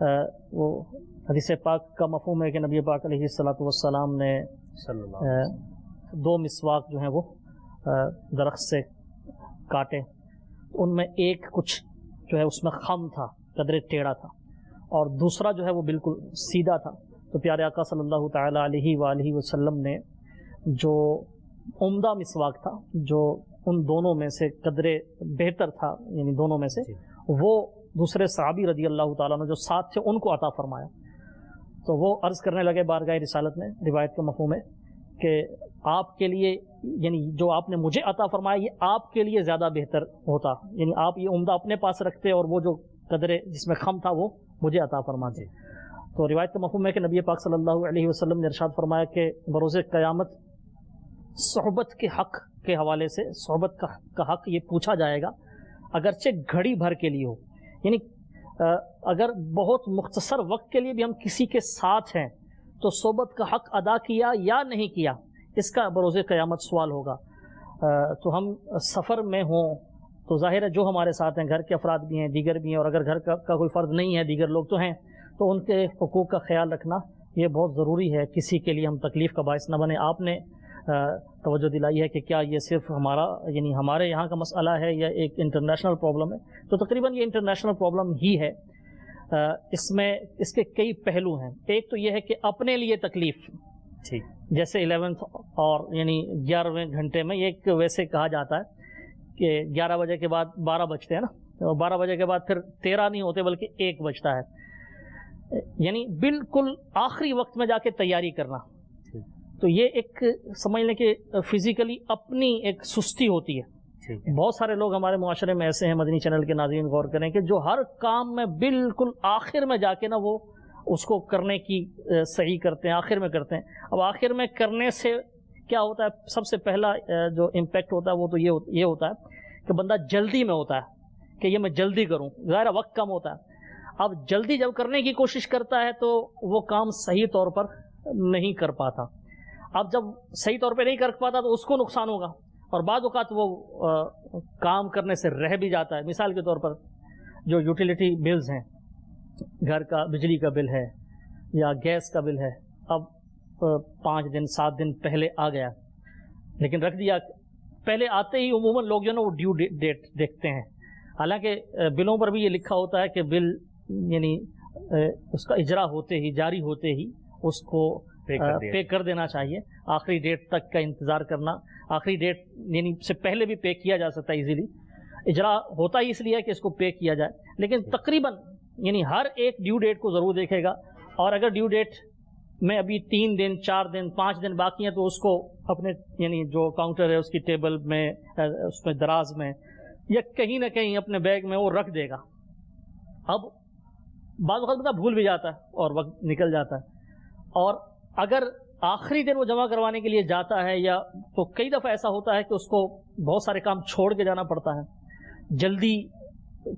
وہ حدیث پاک کا مفہوم ہے کہ نبی پاک علیہ الصلوۃ والسلام نے دو مسواک جو ہیں وہ درخت سے کاٹے، ان میں ایک کچھ جو ہے اس میں خم تھا، قدرے ٹیڑھا تھا، اور دوسرا جو ہے وہ بالکل سیدھا تھا۔ تو پیارے آقا صلی اللہ تعالی علیہ وآلہ وسلم نے جو عمدہ مسواک تھا، جو ان دونوں میں سے قدرے بہتر تھا، یعنی دونوں میں سے، وہ دوسرے صحابی رضی اللہ تعالیٰ نے جو ساتھ تھے ان کو عطا فرمایا۔ تو وہ عرض کرنے لگے بارگاہ رسالت میں، روایت کا مفہوم ہے کہ آپ کے لیے، یعنی جو آپ نے مجھے عطا فرمایا یہ آپ کے لیے زیادہ بہتر ہوتا، یعنی آپ یہ عمدہ اپنے پاس رکھتے اور وہ جو قدرے جس میں خم تھا وہ مجھے عطا فرماتے۔ تو روایت کا مفہوم ہے کہ نبی پاک صلی اللہ علیہ وسلم نے ارشاد فرمایا کہ بروز قیامت صحبت کے حق کے حوالے سے، صحبت کا حق یہ پوچھا جائے گا، اگرچہ گھڑی بھر کے لیے ہو، یعنی اگر بہت مختصر وقت کے لیے بھی ہم کسی کے ساتھ ہیں تو صحبت کا حق ادا کیا یا نہیں کیا، اس کا بروز قیامت سوال ہوگا۔ تو ہم سفر میں ہوں تو ظاہر ہے جو ہمارے ساتھ ہیں، گھر کے افراد بھی ہیں، دیگر بھی ہیں، اور اگر گھر کا کوئی فرد نہیں ہے، دیگر لوگ تو ہیں، تو ان کے حقوق کا خیال رکھنا یہ بہت ضروری ہے، کسی کے لیے ہم تکلیف کا باعث نہ بنے۔ آپ نے توجہ دلائی ہے کہ کیا یہ صرف ہمارا، یعنی ہمارے یہاں کا مسئلہ ہے یا ایک انٹرنیشنل پرابلم ہے؟ تو تقریباً یہ انٹرنیشنل پرابلم ہی ہے۔ اس میں اس کے کئی پہلو ہیں۔ ایک تو یہ ہے کہ اپنے لیے تکلیف، جیسے 11th اور یعنی 11ویں گھنٹے میں ایک ویسے کہا جاتا ہے کہ 11 بجے کے بعد 12 بجتے ہیں نا، 12 بجے کے بعد پھر 13 نہیں ہوتے بلکہ 1 بجتا ہے، یعنی بالکل آخری وقت میں جا کے تیاری کرنا۔ تو یہ ایک سمجھ لیں کہ فزیکلی اپنی ایک سستی ہوتی ہے۔ بہت سارے لوگ ہمارے معاشرے میں ایسے ہیں، مدنی چینل کے ناظرین غور کریں، کہ جو ہر کام میں بالکل آخر میں جا کے نا وہ اس کو کرنے کی صحیح کرتے ہیں، آخر میں کرتے ہیں۔ اب آخر میں کرنے سے کیا ہوتا ہے؟ سب سے پہلا جو امپیکٹ ہوتا ہے وہ تو یہ ہوتا ہے کہ بندہ جلدی میں ہوتا ہے کہ یہ میں جلدی کروں، ظاہر وقت کم ہوتا ہے۔ اب جلدی جب کرنے کی کوشش کرتا ہے تو وہ کام صحیح طور پر نہیں کر پاتا۔ اب جب صحیح طور پہ نہیں کر پاتا تو اس کو نقصان ہوگا، اور بعض اوقات وہ کام کرنے سے رہ بھی جاتا ہے۔ مثال کے طور پر جو یوٹیلیٹی بلز ہیں، گھر کا بجلی کا بل ہے یا گیس کا بل ہے، اب 5 دن 7 دن پہلے آ گیا، لیکن رکھ دیا، پہلے آتے ہی عموماً لوگ جو ہے نا وہ ڈیو ڈیٹ دیکھتے ہیں، حالانکہ بلوں پر بھی یہ لکھا ہوتا ہے کہ بل یعنی اس کا اجرا ہوتے ہی، جاری ہوتے ہی اس کو پے کر دینا چاہیے۔ آخری ڈیٹ تک کا انتظار کرنا، آخری ڈیٹ یعنی سے پہلے بھی پے کیا جا سکتا ہے ایزیلی، اجرا ہوتا ہی اس لیے کہ اس کو پے کیا جائے، لیکن تقریباً یعنی ہر ایک ڈیو ڈیٹ کو ضرور دیکھے گا، اور اگر ڈیو ڈیٹ میں ابھی 3 دن 4 دن 5 دن باقی ہیں تو اس کو اپنے یعنی جو کاؤنٹر ہے اس کی ٹیبل میں، اس میں دراز میں یا کہیں نہ کہیں اپنے بیگ میں وہ رکھ دے گا۔ اب بعض وقت بتا بھول بھی جاتا ہے اور وقت نکل جاتا ہے، اور اگر آخری دن وہ جمع کروانے کے لیے جاتا ہے یا تو کئی دفعہ ایسا ہوتا ہے کہ اس کو بہت سارے کام چھوڑ کے جانا پڑتا ہے، جلدی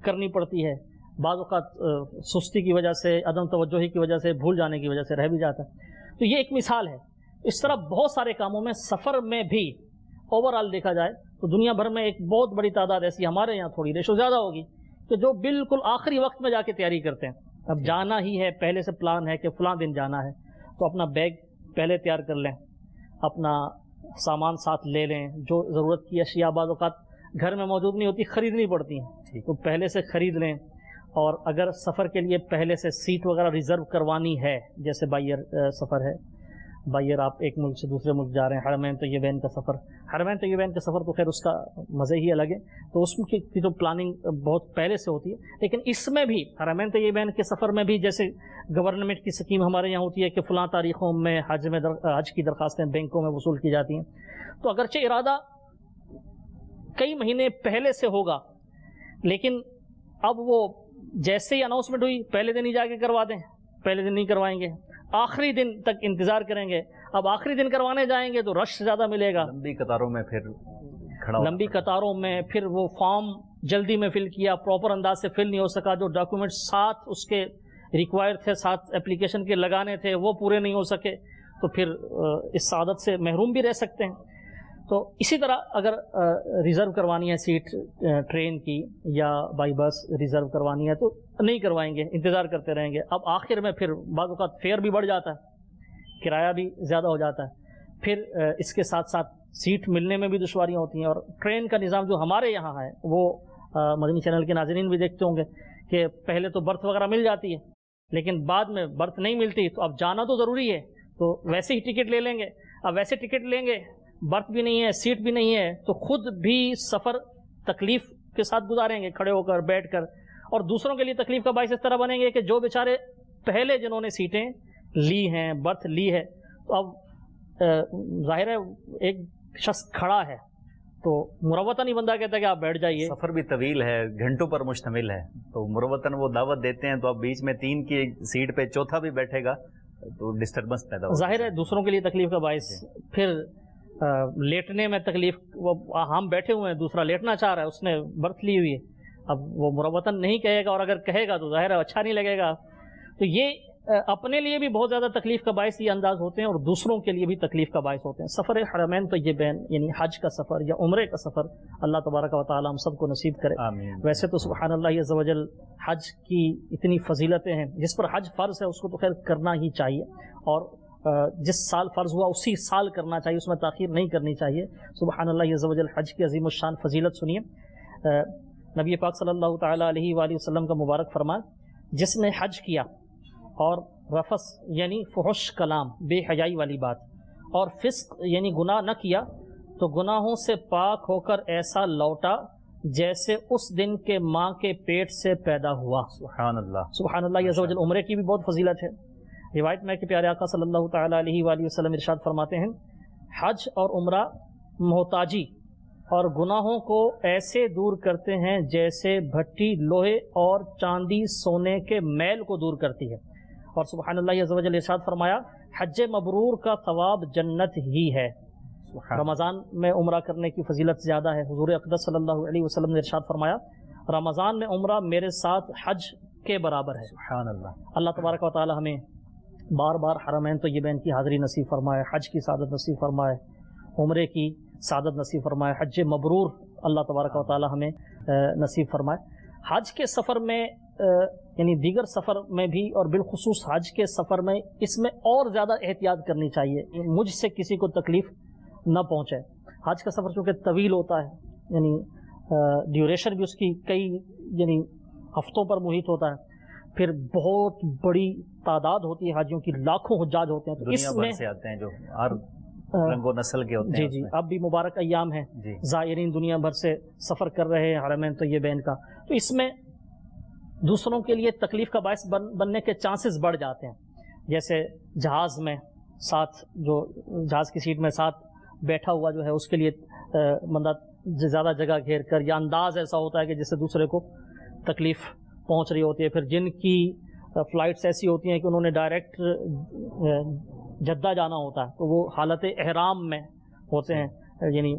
کرنی پڑتی ہے، بعض اوقات سستی کی وجہ سے، عدم توجہی کی وجہ سے، بھول جانے کی وجہ سے رہ بھی جاتا ہے۔ تو یہ ایک مثال ہے۔ اس طرح بہت سارے کاموں میں، سفر میں بھی اوورآل دیکھا جائے تو دنیا بھر میں ایک بہت بڑی تعداد ایسی، ہمارے یہاں تھوڑی ریشو زیادہ ہوگی، کہ جو بالکل آخری وقت میں جا کے تیاری کرتے ہیں۔ اب جانا ہی ہے، پہلے سے پلان ہے کہ فلاں دن جانا ہے، تو اپنا بیگ پہلے تیار کر لیں، اپنا سامان ساتھ لے لیں، جو ضرورت کی اشیاء بعض اوقات گھر میں موجود نہیں ہوتی، خریدنی پڑتی ہیں، تو پہلے سے خرید لیں۔ اور اگر سفر کے لیے پہلے سے سیٹ وغیرہ ریزرو کروانی ہے، جیسے بائیر سفر ہے، بائیر آپ ایک ملک سے دوسرے ملک جا رہے ہیں، حرمین طیبین کا سفر، حرمین طیبین کا سفر تو خیر اس کا مزے ہی الگ ہے، تو اس کی تو پلاننگ بہت پہلے سے ہوتی ہے، لیکن اس میں بھی حرمین طیبین کے سفر میں بھی جیسے گورنمنٹ کی سکیم ہمارے یہاں ہوتی ہے کہ فلاں تاریخوں میں حج کی درخواستیں بینکوں میں وصول کی جاتی ہیں، تو اگرچہ ارادہ کئی مہینے پہلے سے ہوگا، لیکن اب وہ جیسے ہی اناؤنسمنٹ ہوئی پہلے دن ہی جا کے کروا دیں، پہلے دن نہیں کروائیں گے، آخری دن تک انتظار کریں گے۔ اب آخری دن کروانے جائیں گے تو رش زیادہ ملے گا، لمبی قطاروں میں، پھر لمبی قطاروں میں، پھر وہ فارم جلدی میں فل کیا، پراپر انداز سے فل نہیں ہو سکا، جو ڈاکومنٹ ساتھ اس کے ریکوائر تھے، ساتھ اپلیکیشن کے لگانے تھے، وہ پورے نہیں ہو سکے، تو پھر اس سعادت سے محروم بھی رہ سکتے ہیں۔ تو اسی طرح اگر ریزرو کروانی ہے سیٹ ٹرین کی یا بائی بس ریزرو کروانی ہے تو نہیں کروائیں گے، انتظار کرتے رہیں گے. اب آخر میں پھر بعض اوقات فیئر بھی بڑھ جاتا ہے، کرایہ بھی زیادہ ہو جاتا ہے، پھر اس کے ساتھ ساتھ سیٹ ملنے میں بھی دشواریاں ہوتی ہیں. اور ٹرین کا نظام جو ہمارے یہاں ہے وہ مدنی چینل کے ناظرین بھی دیکھتے ہوں گے کہ پہلے تو برتھ وغیرہ مل جاتی ہے لیکن بعد میں برتھ نہیں ملتی، تو اب جانا تو ضروری ہے تو ویسے ہی ٹکٹ لے لیں گے. اب ویسے ٹکٹ لیں گے، برتھ بھی نہیں ہے، سیٹ بھی نہیں ہے، تو خود بھی سفر تکلیف کے ساتھ گزاریں گے کھڑے ہو کر بیٹھ کر، اور دوسروں کے لیے تکلیف کا باعث اس طرح بنیں گے کہ جو بیچارے پہلے جنہوں نے سیٹیں لی ہیں، برتھ لی ہے، تو اب ظاہر ہے ایک شخص کھڑا ہے تو مروتاً ہی بندہ کہتا ہے کہ آپ بیٹھ جائیے. سفر بھی طویل ہے، گھنٹوں پر مشتمل ہے، تو مروتاً وہ دعوت دیتے ہیں تو اب بیچ میں 3 کی سیٹ پہ چوتھا بھی بیٹھے گا تو ڈسٹربنس پیدا ہوگا. ظاہر ہے دوسروں کے لیے تکلیف کا باعث. پھر لیٹنے میں تکلیف، ہم بیٹھے ہوئے ہیں، دوسرا لیٹنا چاہ رہا ہے، اس نے برتھ لی ہوئی ہے، اب وہ مروتاً نہیں کہے گا، اور اگر کہے گا تو ظاہر ہے اچھا نہیں لگے گا. تو یہ اپنے لیے بھی بہت زیادہ تکلیف کا باعث یہ انداز ہوتے ہیں اور دوسروں کے لیے بھی تکلیف کا باعث ہوتے ہیں. سفر حرمین طیبین یعنی حج کا سفر یا عمرے کا سفر اللہ تبارک و تعالی ہم سب کو نصیب کرے. آمین. ویسے تو سبحان اللہ عز و جل حج کی اتنی فضیلتیں ہیں، جس پر حج فرض ہے اس کو تو خیر کرنا ہی چاہیے، اور جس سال فرض ہوا اسی سال کرنا چاہیے، اس میں تاخیر نہیں کرنی چاہیے. سبحان اللہ عز و جل. حج کی عظیم الشان فضیلت سنیے. نبی پاک صلی اللہ تعالیٰ علیہ وآلہ وسلم کا مبارک فرمان، جس نے حج کیا اور رفث یعنی فحش کلام، بے حیائی والی بات، اور فسق یعنی گناہ نہ کیا تو گناہوں سے پاک ہو کر ایسا لوٹا جیسے اس دن کے ماں کے پیٹ سے پیدا ہوا. سبحان اللہ. سبحان اللہ عز و جل. عمرے کی بھی بہت فضیلت ہے. روایت میں کہ پیارے آقا صلی اللہ تعالیٰ علیہ وآلہ وسلم ارشاد فرماتے ہیں، حج اور عمرہ محتاجی اور گناہوں کو ایسے دور کرتے ہیں جیسے بھٹی لوہے اور چاندی سونے کے میل کو دور کرتی ہے. اور سبحان اللہ عز و جل ارشاد فرمایا، حج مبرور کا ثواب جنت ہی ہے. رمضان میں عمرہ کرنے کی فضیلت زیادہ ہے. حضور اقدس صلی اللہ علیہ وسلم نے ارشاد فرمایا، رمضان میں عمرہ میرے ساتھ حج کے برابر ہے. سبحان اللہ. اللہ تبارک و تعالی ہمیں بار بار حرمین طیبین کی حاضری نصیب فرمائے، حج کی سعادت نصیب فرمائے، عمرے کی سعادت نصیب فرمائے، حج مبرور اللہ تبارک و تعالی ہمیں نصیب فرمائے. حج کے سفر میں یعنی دیگر سفر میں بھی اور بالخصوص حج کے سفر میں اس میں اور زیادہ احتیاط کرنی چاہیے، مجھ سے کسی کو تکلیف نہ پہنچے. حج کا سفر چونکہ طویل ہوتا ہے، یعنی ڈیوریشن بھی اس کی کئی یعنی ہفتوں پر محیط ہوتا ہے، پھر بہت بڑی تعداد ہوتی ہے حاجیوں کی، لاکھوں حجاج ہوتے ہیں، تو اس میں سے آتے ہیں جو ہر رنگ و نسل کے ہوتے ہیں. جی اب بھی مبارک ایام ہیں، زائرین دنیا بھر سے سفر کر رہے ہیں حرمین طیبین کا، تو اس میں دوسروں کے لیے تکلیف کا باعث بننے کے چانسز بڑھ جاتے ہیں. جیسے جہاز میں ساتھ جو جہاز کی سیٹ میں ساتھ بیٹھا ہوا جو ہے اس کے لیے بندہ زیادہ جگہ گھیر کر، یا انداز ایسا ہوتا ہے کہ جس سے دوسرے کو تکلیف پہنچ رہی ہوتی ہے. پھر جن کی فلائٹس ایسی ہوتی ہیں کہ انہوں نے ڈائریکٹ جدہ جانا ہوتا ہے تو وہ حالت احرام میں ہوتے ہیں، یعنی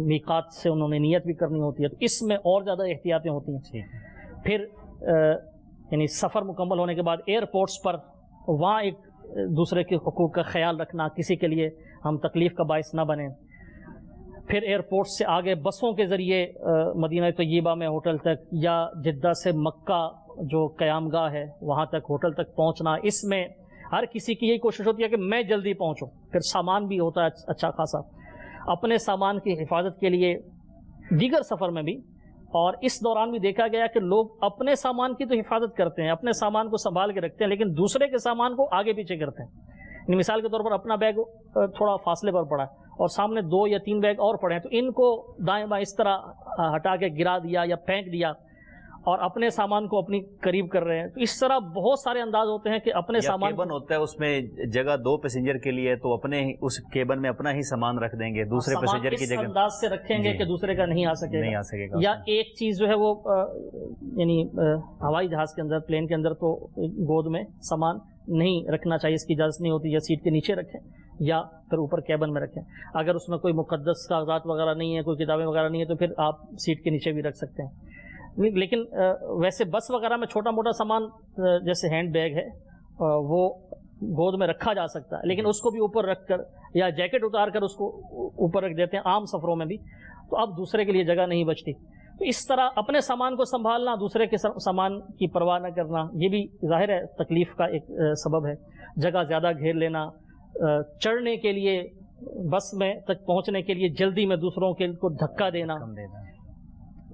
میقات سے انہوں نے نیت بھی کرنی ہوتی ہے، تو اس میں اور زیادہ احتیاطیں ہوتی ہیں. پھر یعنی سفر مکمل ہونے کے بعد ایئرپورٹس پر وہاں ایک دوسرے کے حقوق کا خیال رکھنا، کسی کے لیے ہم تکلیف کا باعث نہ بنیں. پھر ایئرپورٹ سے آگے بسوں کے ذریعے مدینہ طیبہ میں ہوٹل تک، یا جدہ سے مکہ جو قیام گاہ ہے وہاں تک ہوٹل تک پہنچنا، اس میں ہر کسی کی یہی کوشش ہوتی ہے کہ میں جلدی پہنچوں. پھر سامان بھی ہوتا ہے اچھا خاصا، اپنے سامان کی حفاظت کے لیے دیگر سفر میں بھی. اور اس دوران بھی دیکھا گیا کہ لوگ اپنے سامان کی تو حفاظت کرتے ہیں، اپنے سامان کو سنبھال کے رکھتے ہیں، لیکن دوسرے کے سامان کو آگے پیچھے کرتے ہیں. یعنی مثال کے طور پر اپنا بیگ تھوڑا فاصلے پر پڑا ہے اور سامنے 2 یا 3 بیگ اور پڑے ہیں، تو ان کو دائیں بائیں اس طرح ہٹا کے گرا دیا یا پھینک دیا اور اپنے سامان کو اپنی قریب کر رہے ہیں. تو اس طرح بہت سارے انداز ہوتے ہیں کہ اپنے سامان کیبن ہوتا ہے، اس میں جگہ 2 پیسنجر کے لیے، تو اپنے اس کیبن میں اپنا ہی سامان رکھ دیں گے، دوسرے پیسنجر کی جگہ اس انداز سے رکھیں گے کہ دوسرے کا نہیں آ سکے گا. یا ایک چیز جو ہے وہ یعنی ہوائی جہاز کے اندر، پلین کے اندر تو گود میں سامان نہیں رکھنا چاہیے، اس کی اجازت نہیں ہوتی، یا سیٹ کے نیچے رکھیں یا پھر اوپر کیبن میں رکھیں. اگر اس میں کوئی مقدس کاغذات وغیرہ نہیں ہے، کوئی کتابیں وغیرہ نہیں ہے، تو پھر آپ سیٹ کے نیچے بھی رکھ سکتے ہیں. لیکن ویسے بس وغیرہ میں چھوٹا موٹا سامان جیسے ہینڈ بیگ ہے وہ گود میں رکھا جا سکتا ہے، لیکن اس کو بھی اوپر رکھ کر یا جیکٹ اتار کر اس کو اوپر رکھ دیتے ہیں عام سفروں میں بھی، تو اب دوسرے کے لیے جگہ نہیں بچتی۔ تو اس طرح اپنے سامان کو سنبھالنا، دوسرے کے سامان کی پرواہ نہ کرنا، یہ بھی ظاہر ہے تکلیف کا ایک سبب ہے۔ جگہ زیادہ گھیر لینا، چڑھنے کے لیے بس میں تک پہنچنے کے لیے جلدی میں دوسروں کے کو دھکا دینا،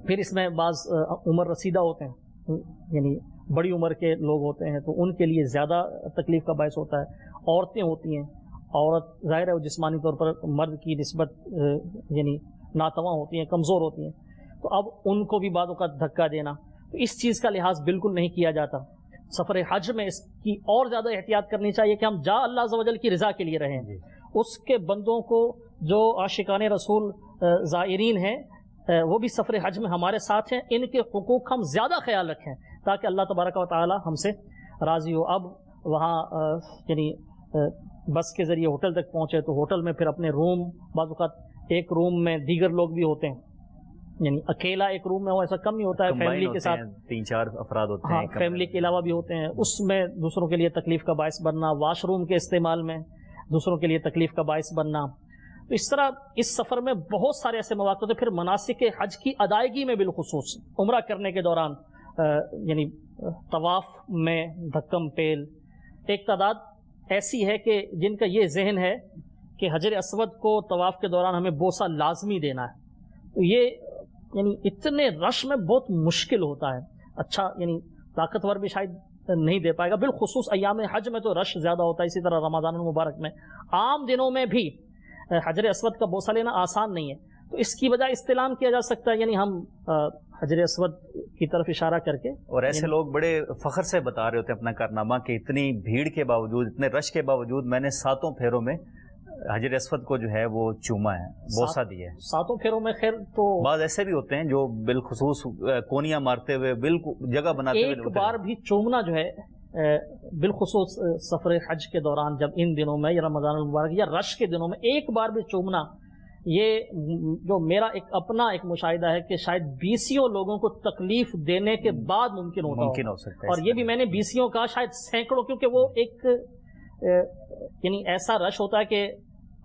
پھر اس میں بعض عمر رسیدہ ہوتے ہیں، یعنی بڑی عمر کے لوگ ہوتے ہیں، تو ان کے لیے زیادہ تکلیف کا باعث ہوتا ہے۔ عورتیں ہوتی ہیں، عورت ظاہر ہے وہ جسمانی طور پر مرد کی نسبت یعنی ناتواں ہوتی ہیں، کمزور ہوتی ہیں، تو اب ان کو بھی بعض اوقات دھکا دینا، تو اس چیز کا لحاظ بالکل نہیں کیا جاتا۔ سفر حج میں اس کی اور زیادہ احتیاط کرنی چاہیے کہ ہم جا اللہ عز و جل کی رضا کے لیے رہیں، اس کے بندوں کو جو عاشقان رسول زائرین ہیں وہ بھی سفر حج میں ہمارے ساتھ ہیں، ان کے حقوق ہم زیادہ خیال رکھیں تاکہ اللہ تبارک و تعالی ہم سے راضی ہو۔ اب وہاں یعنی بس کے ذریعے ہوٹل تک پہنچے تو ہوٹل میں پھر اپنے روم، بعض اوقات ایک روم میں دیگر لوگ بھی ہوتے ہیں، یعنی اکیلا ایک روم میں ہو ایسا کم نہیں ہوتا ہے، فیملی کے ساتھ 3-4 افراد ہوتے ہیں، فیملی کے علاوہ بھی ہوتے ہیں، اس میں دوسروں کے لیے تکلیف کا باعث بننا، واش روم کے استعمال میں دوسروں کے لیے تکلیف کا باعث بننا، تو اس طرح اس سفر میں بہت سارے ایسے مواقع ہوتے ہیں۔ پھر مناسک حج کی ادائیگی میں بالخصوص عمرہ کرنے کے دوران یعنی طواف میں دھکم پیل، ایک تعداد ایسی ہے کہ جن کا یہ ذہن ہے کہ حجر اسود کو طواف کے دوران ہمیں بوسہ لازمی دینا ہے، تو یہ یعنی اتنے رش میں بہت مشکل ہوتا ہے، اچھا یعنی طاقتور بھی شاید نہیں دے پائے گا، بالخصوص ایام حج میں تو رش زیادہ ہوتا ہے، اسی طرح رمضان المبارک میں، عام دنوں میں بھی حجر اسود کا بوسہ لینا آسان نہیں ہے، تو اس کی وجہ استلام کیا جا سکتا ہے، یعنی ہم حجر اسود کی طرف اشارہ کر کے، اور ایسے لوگ بڑے فخر سے بتا رہے ہوتے ہیں اپنا کارنامہ کہ اتنی بھیڑ کے باوجود، اتنے رش کے باوجود میں نے 7 پھیروں میں حجر اسود کو جو ہے وہ چوما ہے، بوسہ دیا ہے۔ 7 پھیروں میں خیر تو بعض ایسے بھی ہوتے ہیں جو بالخصوص کونیاں مارتے ہوئے بالکل جگہ بناتے ہوئے ایک بار بھی چومنا جو ہے بالخصوص سفر حج کے دوران، جب ان دنوں میں یا رمضان المبارک یا رش کے دنوں میں ایک بار بھی چومنا، یہ جو میرا اپنا ایک مشاہدہ ہے کہ شاید 20 لوگوں کو تکلیف دینے کے بعد ممکن ہو سکتا ہے، اور یہ بھی میں نے 20 کا شاید سینکڑوں، کیونکہ وہ ایک یعنی ایسا رش ہوتا ہے کہ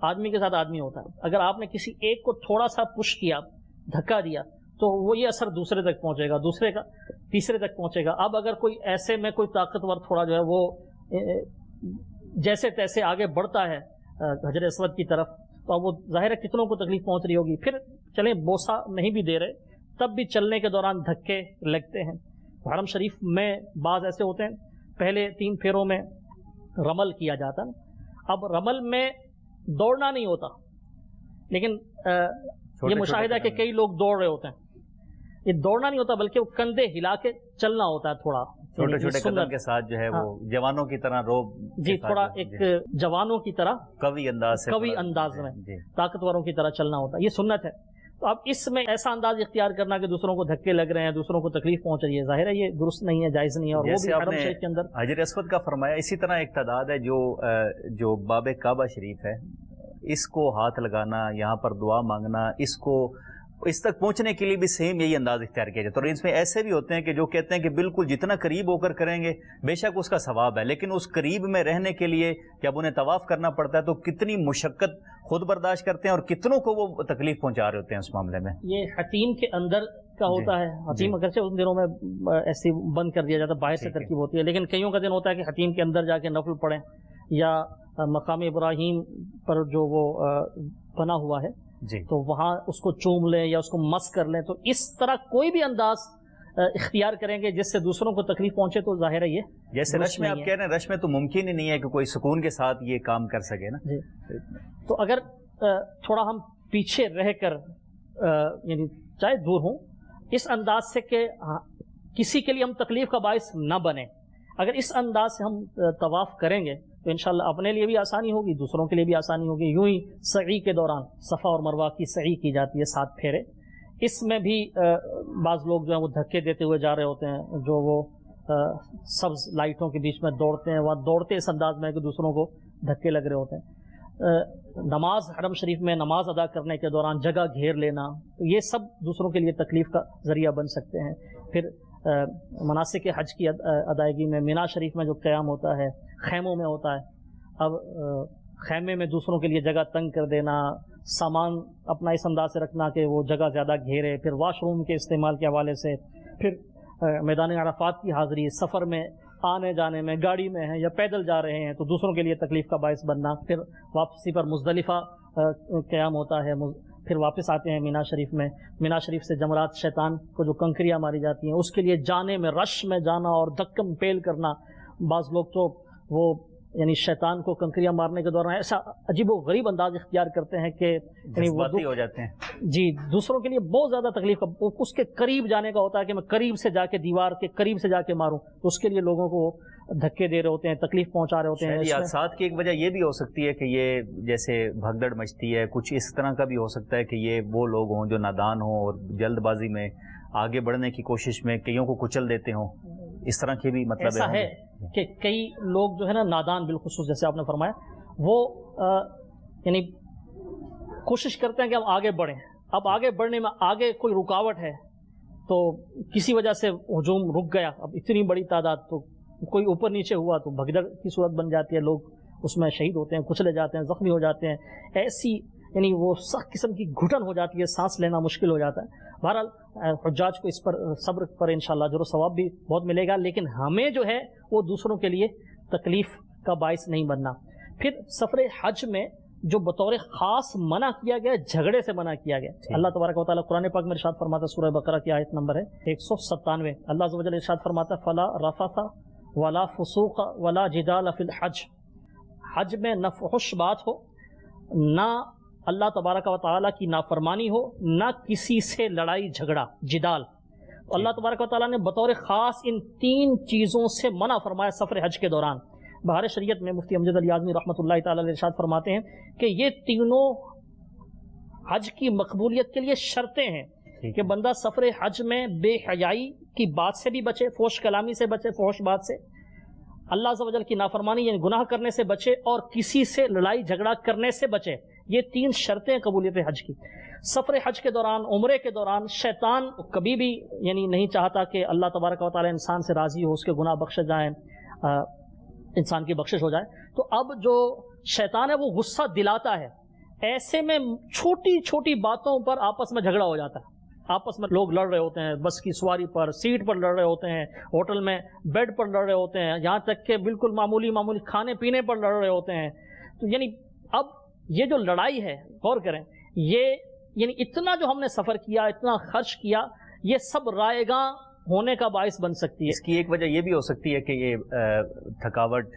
آدمی کے ساتھ آدمی ہوتا ہے، اگر آپ نے کسی ایک کو تھوڑا سا پش کیا، دھکا دیا، تو وہ یہ اثر دوسرے تک پہنچے گا، دوسرے کا تیسرے تک پہنچے گا۔ اب اگر کوئی ایسے میں کوئی طاقتور تھوڑا جو ہے وہ جیسے تیسے آگے بڑھتا ہے حجر اسود کی طرف، تو اب وہ ظاہر ہے کتنوں کو تکلیف پہنچ رہی ہوگی۔ پھر چلیں بوسہ نہیں بھی دے رہے، تب بھی چلنے کے دوران دھکے لگتے ہیں۔ حرم شریف میں بعض ایسے ہوتے ہیں، پہلے 3 پھیروں میں رمل کیا جاتا ہے، اب رمل میں دوڑنا نہیں ہوتا، لیکن یہ مشاہدہ ہے کہ کئی لوگ دوڑ رہے ہوتے ہیں، یہ دوڑنا نہیں ہوتا بلکہ وہ کندھے ہلا کے چلنا ہوتا ہے، تھوڑا چھوٹے چھوٹے قدم کے ساتھ جو ہے وہ جوانوں کی طرح روب، جی تھوڑا ایک جوانوں کی طرح قوی انداز میں طاقتوروں کی طرح چلنا ہوتا ہے، یہ سنت ہے۔ تو اب اس میں ایسا انداز اختیار کرنا کہ دوسروں کو دھکے لگ رہے ہیں، دوسروں کو تکلیف پہنچ رہی ہے، ظاہر ہے یہ درست نہیں ہے، جائز نہیں ہے، اور وہ بھی حرم شریف کے اندر حجر اسود کا فرمایا۔ اسی طرح ایک تعداد ہے جو باب کعبہ شریف ہے، اس کو ہاتھ لگانا، یہاں پر دعا مانگنا، اس تک پہنچنے کے لیے بھی سیم یہی انداز اختیار کیا جاتا ہے۔ اور اس میں ایسے بھی ہوتے ہیں کہ جو کہتے ہیں کہ بالکل جتنا قریب ہو کر کریں گے بے شک اس کا ثواب ہے، لیکن اس قریب میں رہنے کے لیے جب انہیں طواف کرنا پڑتا ہے تو کتنی مشقت خود برداشت کرتے ہیں اور کتنوں کو وہ تکلیف پہنچا رہے ہوتے ہیں اس معاملے میں۔ یہ حتیم کے اندر کا ہوتا ہے، حتیم اگرچہ ان دنوں میں ایسی بند کر دیا جاتا ہے، باہر سے ترکیب ہوتی ہے، لیکن کئیوں کا دن ہوتا ہے کہ حتیم کے اندر جا کے نفل پڑھیں، یا مقام ابراہیم پر جو وہ بنا ہوا ہے تو وہاں اس کو چوم لیں یا اس کو مس کر لیں، تو اس طرح کوئی بھی انداز اختیار کریں گے جس سے دوسروں کو تکلیف پہنچے تو ظاہر ہے یہ جیسے رش میں آپ کہہ رہے ہیں، رش میں تو ممکن ہی نہیں ہے کہ کوئی سکون کے ساتھ یہ کام کر سکے نا۔ تو اگر تھوڑا ہم پیچھے رہ کر یعنی چاہے دور ہوں، اس انداز سے کہ کسی کے لیے ہم تکلیف کا باعث نہ بنے، اگر اس انداز سے ہم طواف کریں گے تو انشاءاللہ اپنے لیے بھی آسانی ہوگی، دوسروں کے لیے بھی آسانی ہوگی۔ یوں ہی سعی کے دوران صفا اور مروہ کی سعی کی جاتی ہے، 7 پھیرے، اس میں بھی بعض لوگ جو ہیں وہ دھکے دیتے ہوئے جا رہے ہوتے ہیں، جو وہ سبز لائٹوں کے بیچ میں دوڑتے ہیں، وہاں دوڑتے اس انداز میں کہ دوسروں کو دھکے لگ رہے ہوتے ہیں۔ نماز حرم شریف میں نماز ادا کرنے کے دوران جگہ گھیر لینا، تو یہ سب دوسروں کے لیے تکلیف کا ذریعہ بن سکتے ہیں۔ پھر مناسک حج کی ادائیگی میں مینا شریف میں جو قیام ہوتا ہے خیموں میں ہوتا ہے. اب خیمے میں دوسروں کے لیے جگہ تنگ کر دینا، سامان اپنا اس انداز سے رکھنا کہ وہ جگہ زیادہ گھیرے، پھر واش روم کے استعمال کے حوالے سے، پھر میدان عرفات کی حاضری، سفر میں آنے جانے میں، گاڑی میں ہیں یا پیدل جا رہے ہیں تو دوسروں کے لیے تکلیف کا باعث بننا، پھر واپسی پر مزدلفہ قیام ہوتا ہے، پھر واپس آتے ہیں مینا شریف میں، مینا شریف سے جمرات شیطان کو جو کنکریاں ماری جاتی ہیں اس کے لیے جانے میں رش میں جانا اور دھکم پیل کرنا. بعض لوگ تو وہ یعنی شیطان کو کنکریاں مارنے کے دوران ایسا عجیب و غریب انداز اختیار کرتے ہیں کہ جذباتی ہو جاتے ہیں. جی، دوسروں کے لیے بہت زیادہ تکلیف کا، اس کے قریب جانے کا ہوتا ہے کہ میں قریب سے جا کے دیوار کے قریب سے جا کے ماروں، تو اس کے لیے لوگوں کو دھکے دے رہے ہوتے ہیں، تکلیف پہنچا رہے ہوتے ہیں. حادثات کی ایک وجہ یہ بھی ہو سکتی ہے کہ یہ جیسے بھگدڑ مچتی ہے، کچھ اس طرح کا بھی ہو سکتا ہے کہ یہ وہ لوگ ہوں جو نادان ہوں اور جلد بازی میں آگے بڑھنے کی کوشش میں کئیوں کو کچل دیتے ہوں، اس طرح کی بھی مطلب ایسا ہے کہ کئی لوگ جو ہے نا نادان بالخصوص جیسے آپ نے فرمایا، وہ یعنی کوشش کرتے ہیں کہ ہم آگے بڑھیں. اب آگے بڑھنے میں آگے کوئی رکاوٹ ہے تو کسی وجہ سے ہجوم رک گیا، اب اتنی بڑی تعداد تو کوئی اوپر نیچے ہوا تو بھگدڑ کی صورت بن جاتی ہے، لوگ اس میں شہید ہوتے ہیں، کچلے جاتے ہیں، زخمی ہو جاتے ہیں. ایسی یعنی وہ سخت قسم کی گھٹن ہو جاتی ہے، سانس لینا مشکل ہو جاتا ہے. بہرحال حجاج کو اس پر صبر پر انشاءاللہ اجر و ثواب بھی بہت ملے گا، لیکن ہمیں جو ہے وہ دوسروں کے لیے تکلیف کا باعث نہیں بننا. پھر سفر حج میں جو بطور خاص منع کیا گیا، جھگڑے سے منع کیا گیا. اللہ تبارک و تعالیٰ قرآن پاک میں ارشاد فرماتا ہے، سورہ بقرہ کی آیت نمبر ہے 197، اللہ عز و جل ارشاد فرماتا ہے فلا رفث ولا فسوق ولا جدال فی الحج. حج میں نہ فحش بات ہو، نہ اللہ تبارک و تعالیٰ کی نافرمانی ہو، نہ کسی سے لڑائی جھگڑا جدال. اللہ تبارک و تعالیٰ نے بطور خاص ان 3 چیزوں سے منع فرمایا سفر حج کے دوران. بہار شریعت میں مفتی امجد علی اعظمی رحمۃ اللہ تعالی علیہ ارشاد فرماتے ہیں کہ یہ تینوں حج کی مقبولیت کے لیے شرطیں ہیں کہ بندہ سفر حج میں بے حیائی کی بات سے بھی بچے، فحش کلامی سے بچے، فحش بات سے، اللہ عز و جل کی نافرمانی یعنی گناہ کرنے سے بچے، اور کسی سے لڑائی جھگڑا کرنے سے بچے. یہ 3 شرطیں قبولیت حج کی. سفر حج کے دوران، عمرے کے دوران شیطان کبھی بھی یعنی نہیں چاہتا کہ اللہ تبارک و تعالی انسان سے راضی ہو، اس کے گناہ بخشے جائیں، انسان کی بخشش ہو جائے. تو اب جو شیطان ہے وہ غصہ دلاتا ہے، ایسے میں چھوٹی چھوٹی باتوں پر آپس میں جھگڑا ہو جاتا ہے. آپس میں لوگ لڑ رہے ہوتے ہیں، بس کی سواری پر، سیٹ پر لڑ رہے ہوتے ہیں، ہوٹل میں بیڈ پر لڑ رہے ہوتے ہیں، یہاں تک کہ بالکل معمولی کھانے پینے پر لڑ رہے ہوتے ہیں. تو یعنی اب یہ جو لڑائی ہے، غور کریں، یہ یعنی اتنا جو ہم نے سفر کیا، اتنا خرچ کیا، یہ سب رائے گاں ہونے کا باعث بن سکتی ہے. اس کی ایک وجہ یہ بھی ہو سکتی ہے کہ یہ تھکاوٹ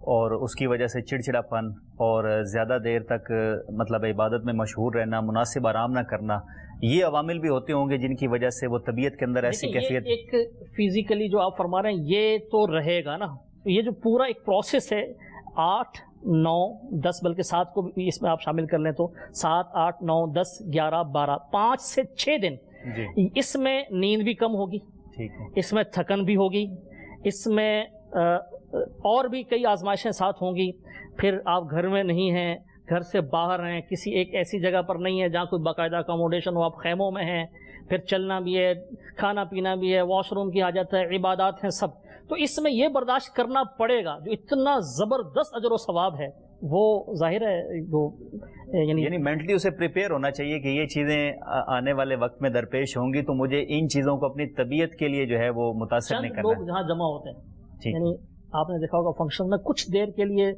اور اس کی وجہ سے چڑچڑا پن اور زیادہ دیر تک مطلب عبادت میں مشہور رہنا، مناسب آرام نہ کرنا، یہ عوامل بھی ہوتے ہوں گے جن کی وجہ سے وہ طبیعت کے اندر ایسی کیفیت. ایک فزیکلی جو آپ فرما رہے ہیں یہ تو رہے گا نا، یہ جو پورا ایک پروسیس ہے، 8 9 10 بلکہ 7 کو بھی اس میں آپ شامل کر لیں تو 7 8 9 10 11 12 5 سے 6 دن جی. اس میں نیند بھی کم ہوگی، اس میں تھکن بھی ہوگی، اس میں اور بھی کئی آزمائشیں ساتھ ہوں گی. پھر آپ گھر میں نہیں ہیں، گھر سے باہر ہیں، کسی ایک ایسی جگہ پر نہیں ہے جہاں کوئی باقاعدہ اکوموڈیشن ہو، آپ خیموں میں ہیں، پھر چلنا بھی ہے، کھانا پینا بھی ہے، واش روم کی حاجت ہے، عبادات ہیں سب. تو اس میں یہ برداشت کرنا پڑے گا، جو اتنا زبردست اجر و ثواب ہے وہ ظاہر ہے وہ یعنی مینٹلی اسے پریپیئر ہونا چاہیے کہ یہ چیزیں آنے والے وقت میں درپیش ہوں گی، تو مجھے ان چیزوں کو اپنی طبیعت کے لیے جو ہے وہ متاثر نہیں کرنا. لوگ جہاں جمع ہوتے ہیں، یعنی آپ نے دیکھا ہوگا فنکشن میں کچھ دیر کے لیے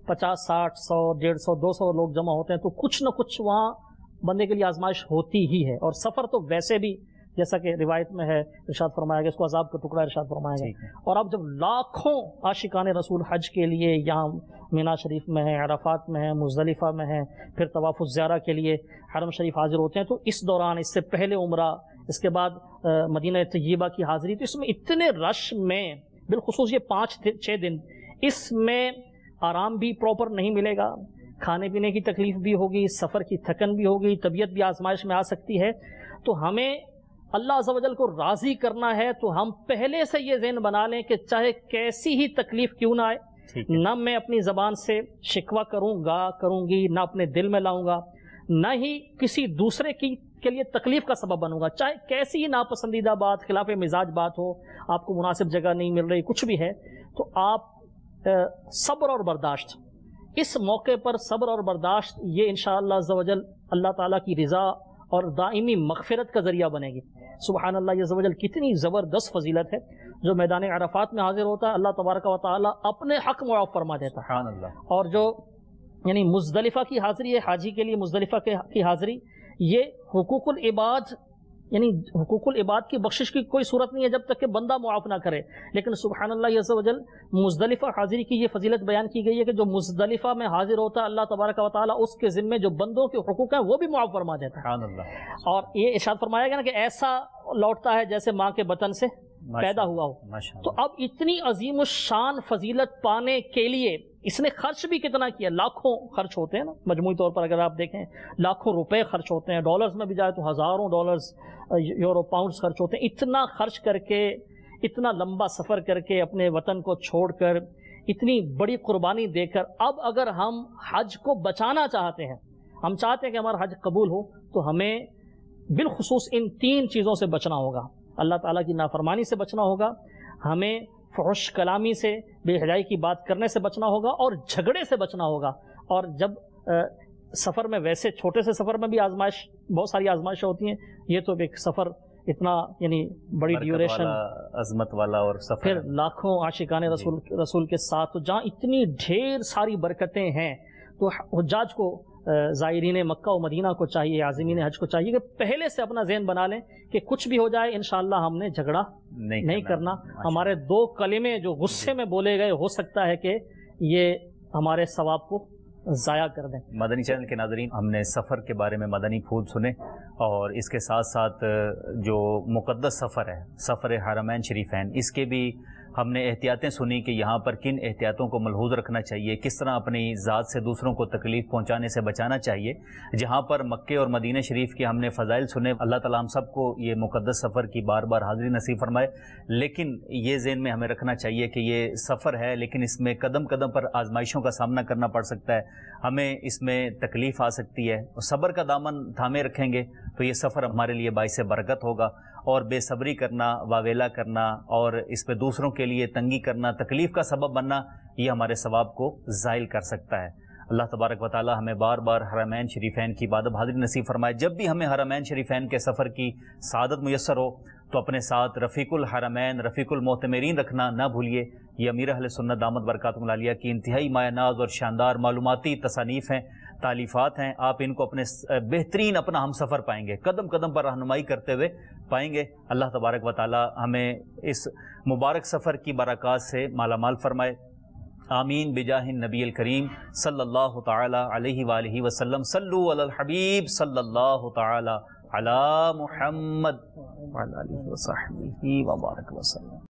50 60 100 150 200 لوگ جمع ہوتے ہیں، تو کچھ نہ کچھ وہاں بندے کے لیے آزمائش ہوتی ہی ہے. اور سفر تو ویسے بھی جیسا کہ روایت میں ہے ارشاد فرمایا گیا، اس کو عذاب کا ٹکڑا ارشاد فرمایا گیا. اور اب جب لاکھوں عاشقان رسول حج کے لیے یہاں مینا شریف میں ہیں، عرفات میں ہیں، مزدلفہ میں ہیں، پھر طواف الزیارہ کے لیے حرم شریف حاضر ہوتے ہیں، تو اس دوران، اس سے پہلے عمرہ، اس کے بعد مدینہ طیبہ کی حاضری، تو اس میں اتنے رش میں بالخصوص یہ 5 6 دن اس میں آرام بھی پراپر نہیں ملے گا، کھانے پینے کی تکلیف بھی ہوگی، سفر کی تھکن بھی ہوگی، طبیعت بھی آزمائش میں آ سکتی ہے. تو ہمیں اللہ عز و جل کو راضی کرنا ہے تو ہم پہلے سے یہ ذہن بنا لیں کہ چاہے کیسی ہی تکلیف کیوں نہ آئے، نہ میں اپنی زبان سے شکوہ کروں گی، نہ اپنے دل میں لاؤں گا، نہ ہی کسی دوسرے کے لیے تکلیف کا سبب بنوں گا، چاہے کیسی ہی ناپسندیدہ بات، خلاف مزاج بات ہو، آپ کو مناسب جگہ نہیں مل رہی، کچھ بھی ہے، تو آپ صبر اور برداشت، اس موقع پر صبر اور برداشت، یہ انشاءاللہ عز و جل اللہ تعالیٰ کی رضا اور دائمی مغفرت کا ذریعہ بنے گی۔ سبحان اللہ عز و جل، کتنی زبردست فضیلت ہے۔ جو میدان عرفات میں حاضر ہوتا ہے، اللہ تبارک و تعالیٰ اپنے حق معاف فرما دیتا ہے۔ سبحان اللہ۔ اور جو یعنی مزدلفہ کی حاضری ہے، حاجی کے لیے مزدلفہ کی حاضری، یہ حقوق العباد، یعنی حقوق العباد کی بخشش کی کوئی صورت نہیں ہے جب تک کہ بندہ معاف نہ کرے، لیکن سبحان اللہ عز و جل مزدلفہ حاضری کی یہ فضیلت بیان کی گئی ہے کہ جو مزدلفہ میں حاضر ہوتا ہے، اللہ تبارک و تعالیٰ اس کے ذمے جو بندوں کے حقوق ہیں وہ بھی معاف فرما دیتا ہے۔ سبحان اللہ۔ اور یہ ارشاد فرمایا گیا نا کہ ایسا لوٹتا ہے جیسے ماں کے بطن سے پیدا ہوا ہو۔ تو اب اتنی عظیم الشان فضیلت پانے کے لیے اس نے خرچ بھی کتنا کیا، لاکھوں خرچ ہوتے ہیں نا، مجموعی طور پر اگر آپ دیکھیں لاکھوں روپے خرچ ہوتے ہیں، ڈالرز میں بھی جائے تو ہزاروں ڈالرز، یورو، پاؤنڈز خرچ ہوتے ہیں۔ اتنا خرچ کر کے، اتنا لمبا سفر کر کے، اپنے وطن کو چھوڑ کر، اتنی بڑی قربانی دے کر، اب اگر ہم حج کو بچانا چاہتے ہیں، ہم چاہتے ہیں کہ ہمارا حج قبول ہو، تو ہمیں بالخصوص ان 3 چیزوں سے بچنا ہوگا۔ اللہ تعالیٰ کی نافرمانی سے بچنا ہوگا، ہمیں فحش کلامی سے، بے حیائی کی بات کرنے سے بچنا ہوگا، اور جھگڑے سے بچنا ہوگا۔ اور جب سفر میں، ویسے چھوٹے سے سفر میں بھی آزمائش، بہت ساری آزمائشیں ہوتی ہیں، یہ تو ایک سفر اتنا یعنی بڑی ڈیوریشن، عظمت والا، اور سفر پھر لاکھوں عاشقان رسول کے ساتھ، تو جہاں اتنی ڈھیر ساری برکتیں ہیں، تو حجاج کو، زائرین مکہ و مدینہ کو چاہیے، عازمین حج کو چاہیے کہ پہلے سے اپنا ذہن بنا لیں کہ کچھ بھی ہو جائے انشاءاللہ ہم نے جھگڑا نہیں کرنا۔ ہمارے 2 کلمے جو غصے میں بولے گئے، ہو سکتا ہے کہ یہ ہمارے ثواب کو ضائع کر دیں۔ مدنی چینل کے ناظرین، ہم نے سفر کے بارے میں مدنی پھول سنے، اور اس کے ساتھ ساتھ جو مقدس سفر ہے، سفر حرمین شریفین، اس کے بھی ہم نے احتیاطیں سنی کہ یہاں پر کن احتیاطوں کو ملحوظ رکھنا چاہیے، کس طرح اپنی ذات سے دوسروں کو تکلیف پہنچانے سے بچانا چاہیے۔ جہاں پر مکے اور مدینہ شریف کے ہم نے فضائل سنے، اللہ تعالیٰ ہم سب کو یہ مقدس سفر کی بار بار حاضری نصیب فرمائے، لیکن یہ ذہن میں ہمیں رکھنا چاہیے کہ یہ سفر ہے، لیکن اس میں قدم قدم پر آزمائشوں کا سامنا کرنا پڑ سکتا ہے، ہمیں اس میں تکلیف آ سکتی ہے، اور صبر کا دامن تھامے رکھیں گے تو یہ سفر ہمارے لیے باعث برکت ہوگا، اور بے صبری کرنا، واویلا کرنا، اور اس پہ دوسروں کے لیے تنگی کرنا، تکلیف کا سبب بننا، یہ ہمارے ثواب کو زائل کر سکتا ہے۔ اللہ تبارک و تعالی ہمیں بار بار حرمین شریفین کی عبادت حاضری نصیب فرمائے۔ جب بھی ہمیں حرمین شریفین کے سفر کی سعادت میسر ہو تو اپنے ساتھ رفیق الحرمین، رفیق المعتمرین رکھنا نہ بھولیے۔ یہ امیر اہل سنت دامت برکاتہم العالیہ کی انتہائی مایہ ناز اور شاندار معلوماتی تصانیف ہیں، تالیفات ہیں۔ آپ ان کو اپنے بہترین اپنا ہم سفر پائیں گے، قدم قدم پر رہنمائی کرتے ہوئے پائیں گے۔ اللہ تبارک و تعالی ہمیں اس مبارک سفر کی برکات سے مالا مال فرمائے، آمین بجاہ النبی الکریم صلی اللہ تعالی علیہ وآلہ وسلم۔ صلو علی الحبیب صلی اللہ تعالی علی محمد وعلی آلہ وصحبہ وبارک وسلم۔